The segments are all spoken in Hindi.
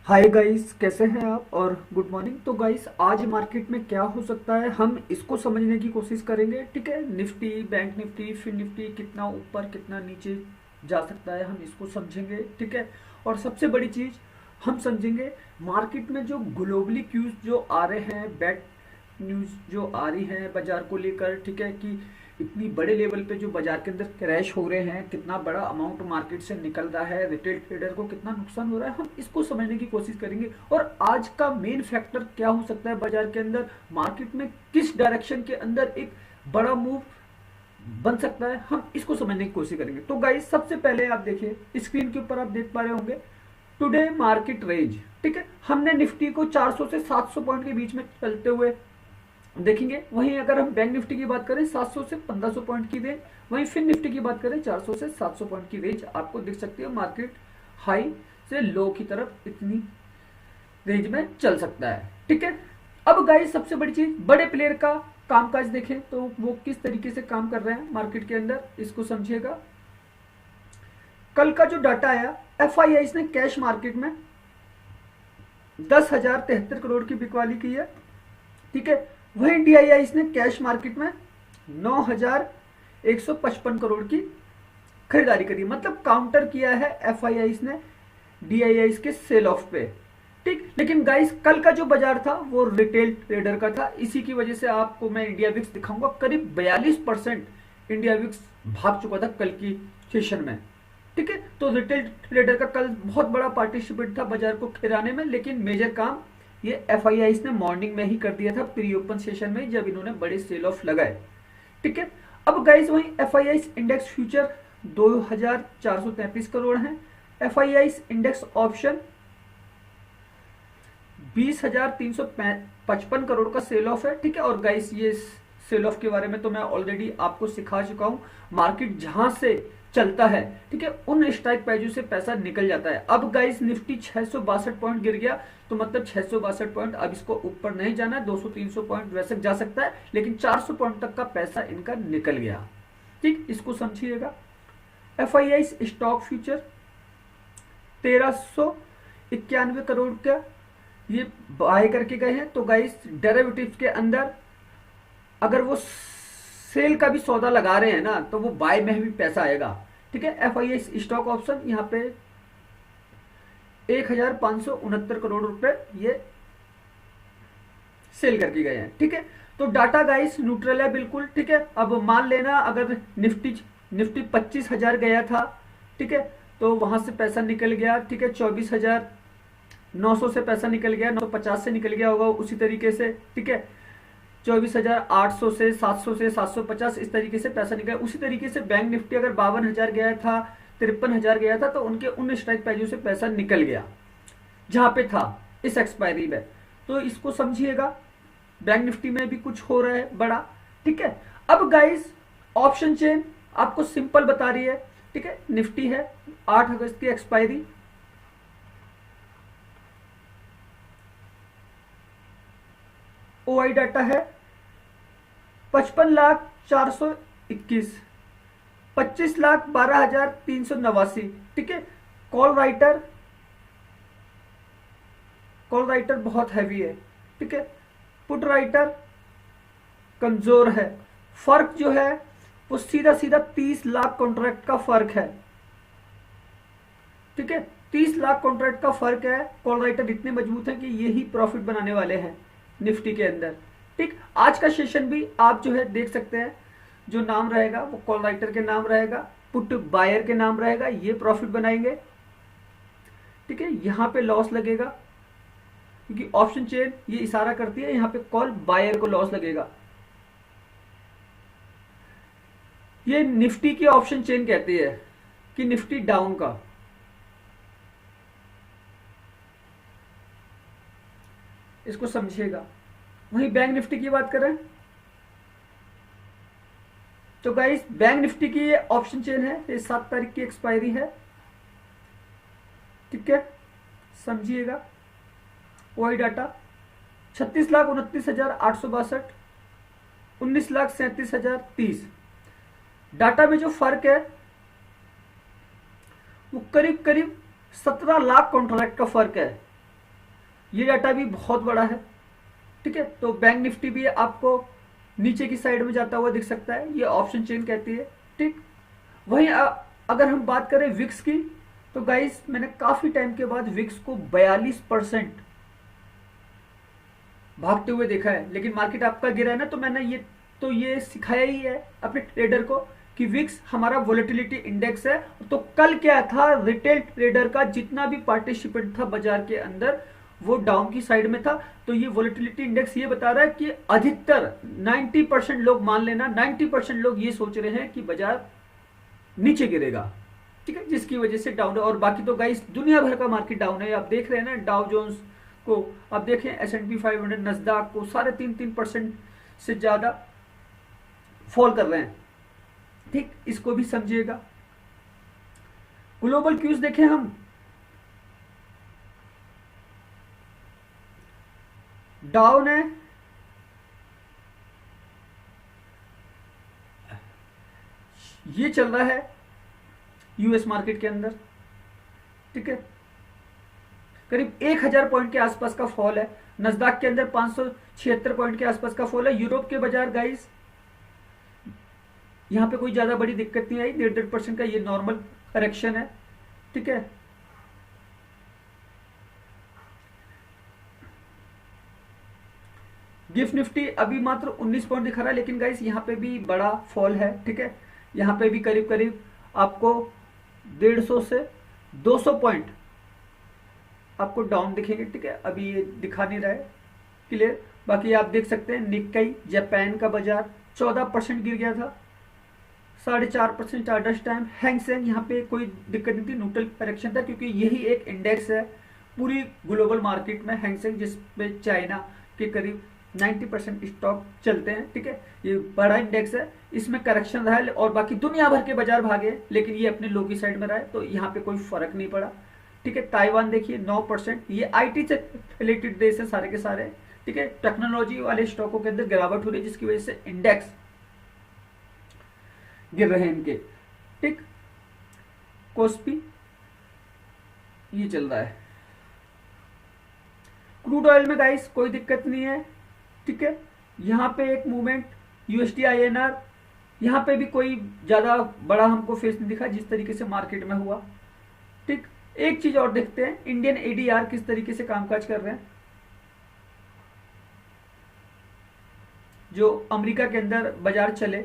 हाय गाइस, कैसे हैं आप और गुड मॉर्निंग। तो गाइस, आज मार्केट में क्या हो सकता है हम इसको समझने की कोशिश करेंगे। ठीक है, Nifty, bank Nifty, fin Nifty कितना ऊपर कितना नीचे जा सकता है हम इसको समझेंगे। ठीक है, और सबसे बड़ी चीज हम समझेंगे मार्केट में जो ग्लोबली क्यूज जो आ रहे हैं, बैड न्यूज जो आ रही है बाजार को लेकर। ठीक है, कि इतनी बड़े लेवल पे जो बाजार के अंदर क्रैश हो रहे हैं, कितना बड़ा अमाउंट मार्केट से निकल रहा है, रिटेल ट्रेडर को कितना नुकसान हो रहा है, हम इसको समझने की कोशिश करेंगे। और आज का मेन फैक्टर क्या हो सकता है बाजार के अंदर, मार्केट में किस डायरेक्शन के अंदर एक बड़ा मूव बन सकता है, हम इसको समझने की कोशिश करेंगे। तो गाइस, सबसे पहले आप देखिए स्क्रीन के ऊपर, आप देख पा रहे होंगे टुडे मार्केट रेंज। ठीक है, हमने निफ्टी को 400 से 700 पॉइंट के बीच में चलते हुए देखेंगे। वहीं अगर हम बैंक निफ्टी की बात करें 700 से 1500 पॉइंट की रेंज, वहीं फिन निफ्टी की बात करें 400 से 700 पॉइंट की रेंज आपको दिख सकती है। मार्केट हाई से लो की तरफ इतनी रेंज में चल सकता है। ठीक है, अब गाइस सबसे बड़ी चीज, बड़े प्लेयर का कामकाज देखें तो वो किस तरीके से काम कर रहे हैं मार्केट के अंदर, इसको समझिएगा। कल का जो डाटा आया, एफ आई आई ने कैश मार्केट में 10,073 करोड़ की बिकवाली की है। ठीक है, वहीं डीआईआई ने कैश मार्केट में 9,155 करोड़ की खरीदारी करी, मतलब काउंटर किया है एफआईआई ने डीआईआई के सेल ऑफ पे। ठीक, लेकिन गाइस कल का जो बाजार था वो रिटेल ट्रेडर का था, इसी की वजह से आपको मैं इंडिया विक्स दिखाऊंगा। करीब 42% इंडिया विक्स भाग चुका था कल की सेशन में। ठीक है, तो रिटेल ट्रेडर का कल बहुत बड़ा पार्टिसिपेट था बाजार को खिलाने में, लेकिन मेजर काम ये एफआईआई ने मॉर्निंग में ही कर दिया था, प्री ओपन सेशन में, जब इन्होंने बड़े सेल ऑफ लगाए। ठीक है, अब गाइस वहीं एफआईआई इंडेक्स फ्यूचर 2,433 करोड़ है, एफआईआई इंडेक्स ऑप्शन 20,355 करोड़ का सेल ऑफ है। ठीक है, और गाइस ये सेल ऑफ के बारे में तो मैं ऑलरेडी आपको सिखा चुका हूं। मार्केट जहां से चलता है, ठीक है, उन स्ट्राइक प्राइजों से पैसा निकल जाता है। अब गाइस निफ्टी 662 पॉइंट गिर गया, तो मतलब 662 पॉइंट, अब इसको ऊपर नहीं जाना है। 200-300 पॉइंट वैसे जा सकता है, लेकिन 400 पॉइंट तक का पैसा इनका निकल गया। ठीक, इसको समझिएगा। एफआईआई स्टॉक फ्यूचर 1,391 करोड़ का ये बाय करके गए हैं। तो गाइस डेरिवेटिव्स के अंदर अगर वो सेल का भी सौदा लगा रहे हैं ना, तो वो बाय में भी पैसा आएगा। ठीक है, एफआईआई स्टॉक ऑप्शन यहाँ पे 1,569 करोड़ रुपए सेल करके गए हैं। ठीक है, तो डाटा गाइस न्यूट्रल है बिल्कुल। ठीक है, अब मान लेना अगर निफ्टी निफ्टी 25,000 गया था, ठीक है, तो वहां से पैसा निकल गया। ठीक है, 24,900 से पैसा निकल गया, 950 से निकल गया होगा उसी तरीके से। ठीक है, 24,800 से 700 से 750 इस तरीके से पैसा निकला। उसी तरीके से बैंक निफ्टी अगर 52,000 गया था, 53,000 गया था, तो उनके उन स्ट्राइक प्राइजों से पैसा निकल गया जहां पे था इस एक्सपायरी में। तो इसको समझिएगा, बैंक निफ्टी में भी कुछ हो रहा है बड़ा। ठीक है, अब गाइस ऑप्शन चेन आपको सिंपल बता रही है। ठीक है, निफ्टी है 8 अगस्त की एक्सपायरी, ओआई डाटा है 55,421, 25,12,389। ठीक है, कॉल राइटर कॉल राइटर बहुत हैवी है। ठीक है, पुट राइटर कमजोर है। फर्क जो है वो सीधा सीधा 30 लाख कॉन्ट्रैक्ट का फर्क है। ठीक है, 30 लाख कॉन्ट्रैक्ट का फर्क है। कॉल राइटर इतने मजबूत है कि यही प्रॉफिट बनाने वाले हैं निफ्टी के अंदर। ठीक, आज का सेशन भी आप जो है देख सकते हैं, जो नाम रहेगा वो कॉल राइटर के नाम रहेगा, पुट बायर के नाम रहेगा, ये प्रॉफिट बनाएंगे। ठीक है, यहां पे लॉस लगेगा क्योंकि ऑप्शन चेन ये इशारा करती है, यहां पे कॉल बायर को लॉस लगेगा। ये निफ्टी की ऑप्शन चेन कहती है कि निफ्टी डाउन का, इसको समझिएगा। वहीं बैंक निफ्टी की बात करें तो गाइस बैंक निफ्टी की ये ऑप्शन चेन है, ये 7 तारीख की एक्सपायरी है। ठीक है, समझिएगा। वही डाटा 36,29,862, 19,37,030। डाटा में जो फर्क है वो करीब करीब 17 लाख कॉन्ट्रैक्ट का फर्क है। ये डाटा भी बहुत बड़ा है, ठीक है। तो बैंक निफ्टी भी आपको नीचे की साइड में जाता हुआ दिख सकता है, ये ऑप्शन चेन कहती है, ठीक। वहीं अगर हम बात करें विक्स की, तो गाइस मैंने काफी टाइम के बाद विक्स को 42% भागते हुए देखा है, लेकिन मार्केट आपका गिरा है ना, तो मैंने ये सिखाया ही है अपने ट्रेडर को कि विक्स हमारा वोलेटिलिटी इंडेक्स है। तो कल क्या था, रिटेल ट्रेडर का जितना भी पार्टिसिपेंट था बाजार के अंदर वो डाउन की साइड में था। तो ये वोलेटिलिटी इंडेक्स ये बता रहा है कि अधिकतर 90% लोग, मान लेना 90% लोग ये सोच रहे हैं कि बाजार नीचे गिरेगा, ठीक है, जिसकी वजह से डाउन है। और बाकी तो गाइस दुनिया भर का मार्केट डाउन है, आप देख रहे हैं ना, डाउ जोन्स को आप देखें, S&P 500, नस्दाक को 3.5% से ज्यादा फॉल कर रहे हैं, ठीक। इसको भी समझिएगा। ग्लोबल क्यूज देखें हम, डाउन है, ये चल रहा है यूएस मार्केट के अंदर, ठीक है, करीब 1000 पॉइंट के आसपास का फॉल है। नस्दाक के अंदर 576 पॉइंट के आसपास का फॉल है। यूरोप के बाजार गाइस यहां पे कोई ज्यादा बड़ी दिक्कत नहीं आई, 1.5% का ये नॉर्मल करेक्शन है, ठीक है। गिफ्ट निफ्टी अभी मात्र 19 पॉइंट दिखा रहा है, लेकिन गाइस यहाँ पे भी बड़ा फॉल है, ठीक है। यहाँ पे भी करीब करीब आपको 150 से 200 पॉइंट आपको डाउन दिखेंगे, ठीक है। अभी ये दिखा नहीं रहा है क्लियर। बाकी आप देख सकते हैं निक्काई जापान का बाजार 14% गिर गया था, 4.5% चार्टर्स टाइम। हैंगसेंग यहाँ पे कोई दिक्कत नहीं थी, न्यूट्रल करेक्शन था, क्योंकि यही एक इंडेक्स है पूरी ग्लोबल मार्केट में, हैंगसेंग, जिसपे चाइना के करीब 90% स्टॉक चलते हैं, ठीक है। ये बड़ा इंडेक्स है, इसमें करेक्शन रहा है और बाकी दुनिया भर के बाजार भागे, लेकिन ये अपने लो की साइड में रहा है, तो यहाँ पे कोई फर्क नहीं पड़ा, ठीक है। ताइवान देखिए 9%, ये आईटी से रिलेटेड देश है सारे के सारे, ठीक है। टेक्नोलॉजी वाले स्टॉकों के अंदर गिरावट हो रही है, जिसकी वजह से इंडेक्स गिर रहे हैं इनके, ठीक। कोस्पी ये चल रहा है। क्रूड ऑयल में गाइस कोई दिक्कत नहीं है, ठीक है। यहाँ पे एक मूवमेंट यूएसडी INR, यहाँ पे भी कोई ज्यादा बड़ा हमको फेस नहीं दिखा जिस तरीके से मार्केट में हुआ, ठीक। एक चीज और देखते हैं, इंडियन ADR किस तरीके से कामकाज कर रहे हैं। जो अमेरिका के अंदर बाजार चले,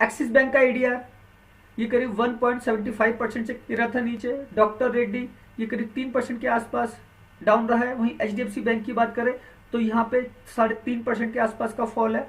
एक्सिस बैंक का ADR ये करीब 1.75% से गिरा था नीचे। डॉक्टर रेड्डी ये करीब 3% के आसपास डाउन रहा है। वहीं HDFC बैंक की बात करें तो यहाँ पे 3.5% के आसपास का फॉल है,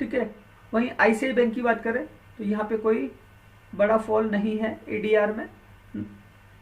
ठीक है। वहीं ICICI बैंक की बात करें तो यहाँ पे कोई बड़ा फॉल नहीं है, ADR में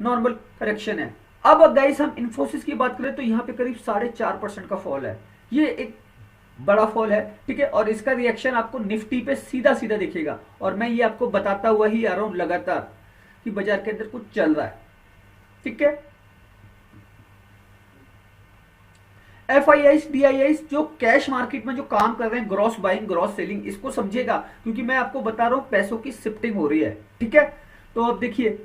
नॉर्मल करेक्शन है। अब गाइस हम इन्फोसिस की बात करें तो यहाँ पे करीब 4.5% का फॉल है, ये एक बड़ा फॉल है, ठीक है। और इसका रिएक्शन आपको निफ्टी पे सीधा सीधा दिखेगा, और मैं ये आपको बताता हुआ ही आ रहा हूं लगातार कि बाजार के अंदर कुछ चल रहा है, ठीक है। FIIs DIIs जो कैश मार्केट में जो काम कर रहे हैं, ग्रॉस बाइंग ग्रॉस सेलिंग, इसको समझिएगा, क्योंकि मैं आपको बता रहा हूं पैसों की शिफ्टिंग हो रही है, ठीक है। तो अब देखिए,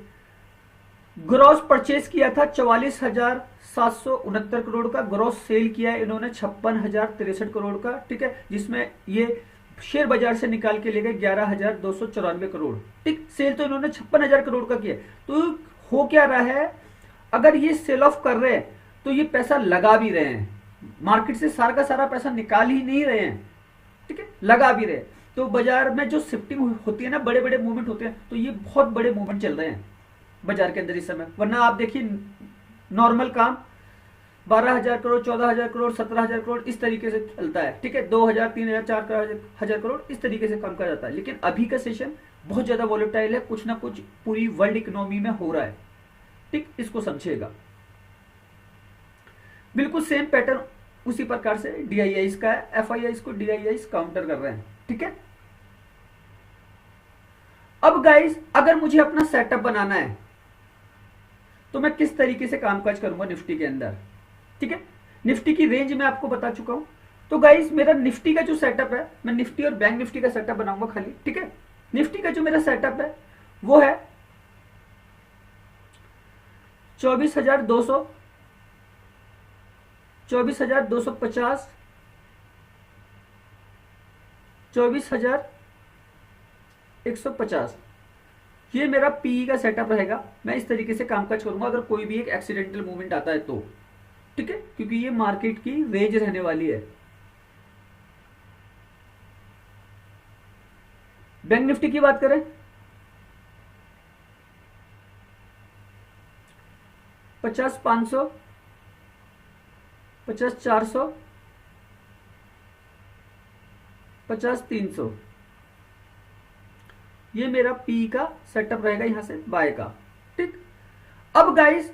ग्रॉस परचेज किया था 44,769 करोड़ का, ग्रॉस सेल किया है इन्होंने 56,063 करोड़ का, ठीक है, जिसमें ये शेयर बाजार से निकाल के ले गए 11,294 करोड़, ठीक। सेल तो इन्होंने 56,000 करोड़ का किया। तो हो क्या रहा है, अगर ये सेल ऑफ कर रहे हैं तो ये पैसा लगा भी रहे हैं, मार्केट से सारा का सारा पैसा निकाल ही नहीं रहे हैं, ठीक है, लगा भी रहे। तो बाजार में जो शिफ्टिंग होती है ना, बड़े बड़े मूवमेंट होते हैं, तो ये बहुत बड़े मूवमेंट चल रहे हैं बाजार के अंदर इस समय। वरना आप देखिए नॉर्मल काम 12,000 करोड़, 14,000 करोड़, 17,000 करोड़ इस तरीके से चलता है, ठीक है। 2,000, 3,000, 4,000 करोड़ इस तरीके से काम कर जाता है। लेकिन अभी का सेशन बहुत ज्यादा वॉलेटाइल है, कुछ ना कुछ पूरी वर्ल्ड इकोनॉमी में हो रहा है, ठीक, इसको समझिएगा। बिल्कुल सेम पैटर्न उसी प्रकार से DIIs का है, FIIs को DIIs काउंटर कर रहे हैं, ठीक है। अब गाइस अगर मुझे अपना सेटअप बनाना है तो मैं किस तरीके से कामकाज करूंगा निफ्टी के अंदर, ठीक है। निफ्टी की रेंज मैं आपको बता चुका हूं। तो गाइस मेरा निफ्टी का जो सेटअप है, मैं निफ्टी और बैंक निफ्टी का सेटअप बनाऊंगा खाली, ठीक है। निफ्टी का जो मेरा सेटअप है वो है 24,200, 24,250, 24,150, ये मेरा पीई का सेटअप रहेगा। मैं इस तरीके से कामकाज करूंगा अगर कोई भी एक एक्सीडेंटल मूवमेंट आता है तो, ठीक है, क्योंकि ये मार्केट की रेंज रहने वाली है। बैंक निफ्टी की बात करें, 50,500, 50,400, 50,300, ये मेरा पी का सेटअप रहेगा यहां से बाय का, ठीक। अब गाइस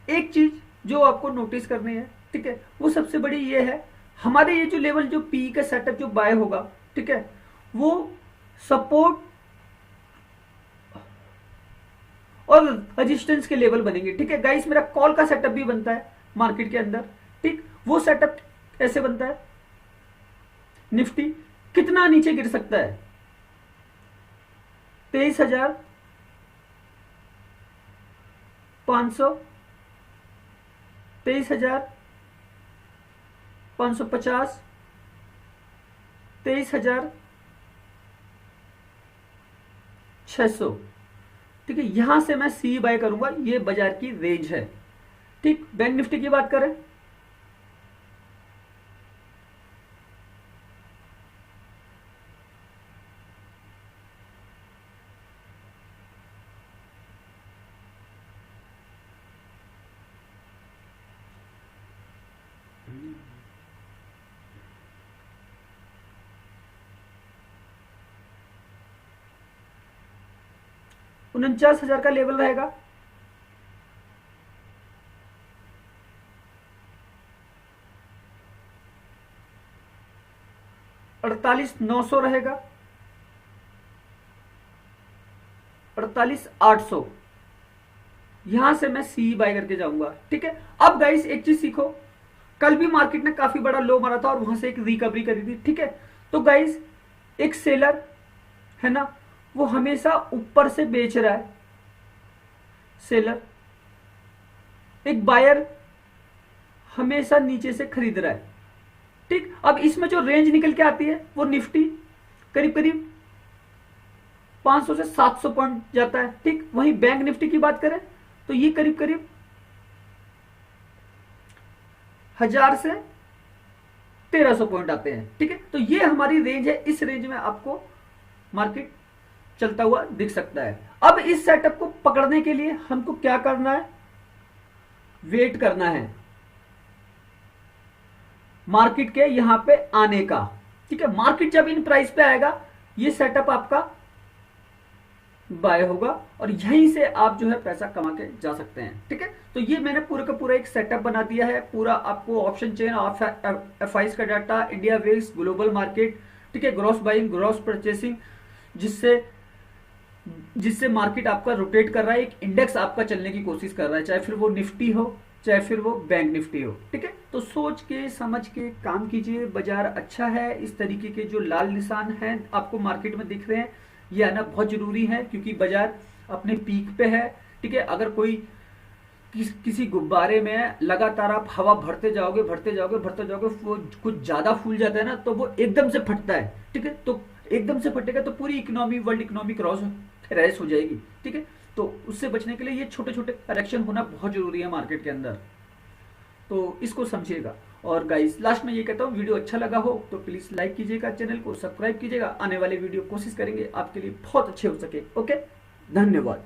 एक चीज जो आपको नोटिस करनी है, ठीक है, वो सबसे बड़ी ये है, हमारे ये जो लेवल जो पी का सेटअप जो बाय होगा, ठीक है, वो सपोर्ट और रेजिस्टेंस के लेवल बनेंगे, ठीक है गाइस। मेरा कॉल का सेटअप भी बनता है मार्केट के अंदर, ठीक। वो सेटअप ऐसे बनता है, निफ्टी कितना नीचे गिर सकता है, 23,500, 23,550, 23,600, ठीक है। यहां से मैं सी बाय करूंगा, ये बाजार की रेंज है, ठीक। बैंक निफ्टी की बात करें, $49,000 का लेवल रहेगा, $48,900 रहेगा, 48,800, यहां से मैं सी बाय करके जाऊंगा, ठीक है। अब गाइस एक चीज सीखो, कल भी मार्केट ने काफी बड़ा लो मारा था और वहां से एक रिकवरी करी थी, ठीक है। तो गाइस एक सेलर है ना, वो हमेशा ऊपर से बेच रहा है, सेलर। एक बायर हमेशा नीचे से खरीद रहा है, ठीक। अब इसमें जो रेंज निकल के आती है वो निफ्टी करीब करीब 500 से 700 पॉइंट जाता है, ठीक। वहीं बैंक निफ्टी की बात करें तो ये करीब करीब 1000 से 1300 पॉइंट आते हैं, ठीक है। तो ये हमारी रेंज है, इस रेंज में आपको मार्केट चलता हुआ दिख सकता है। अब इस सेटअप को पकड़ने के लिए हमको क्या करना है, वेट करना है मार्केट के यहां पे आने का, ठीक है। मार्केट जब इन प्राइस पे आएगा ये सेटअप आपका बाय होगा और यहीं से आप जो है पैसा कमा के जा सकते हैं, ठीक है। तो ये मैंने पूरा का पूरा एक सेटअप बना दिया है, पूरा आपको ऑप्शन चेन, एफआईज का data, India VIX, global market, ठीक है, ग्रॉस बाइंग, ग्रॉस परचेसिंग, जिससे मार्केट आपका रोटेट कर रहा है, एक इंडेक्स आपका चलने की कोशिश कर रहा है, चाहे फिर वो निफ्टी हो चाहे फिर वो बैंक निफ्टी हो, ठीक है। तो सोच के समझ के काम कीजिए, बाजार अच्छा है। इस तरीके के जो लाल निशान हैं आपको मार्केट में दिख रहे हैं, ये आना बहुत जरूरी है क्योंकि बाजार अपने पीक पे है, ठीक है। अगर कोई किसी गुब्बारे में लगातार आप हवा भरते जाओगे भरते जाओगे भरते जाओगे, वो कुछ ज्यादा फूल जाता है ना तो वो एकदम से फटता है, ठीक है। तो एकदम से फटेगा तो पूरी इकोनॉमी, वर्ल्ड इकोनॉमी क्रैश हो जाएगी, ठीक है। तो उससे बचने के लिए ये छोटे छोटे करेक्शन होना बहुत जरूरी है मार्केट के अंदर, तो इसको समझिएगा। और गाइस लास्ट में ये कहता हूँ, वीडियो अच्छा लगा हो तो प्लीज लाइक कीजिएगा, चैनल को सब्सक्राइब कीजिएगा। आने वाले वीडियो कोशिश करेंगे आपके लिए बहुत अच्छे हो सके। ओके, धन्यवाद।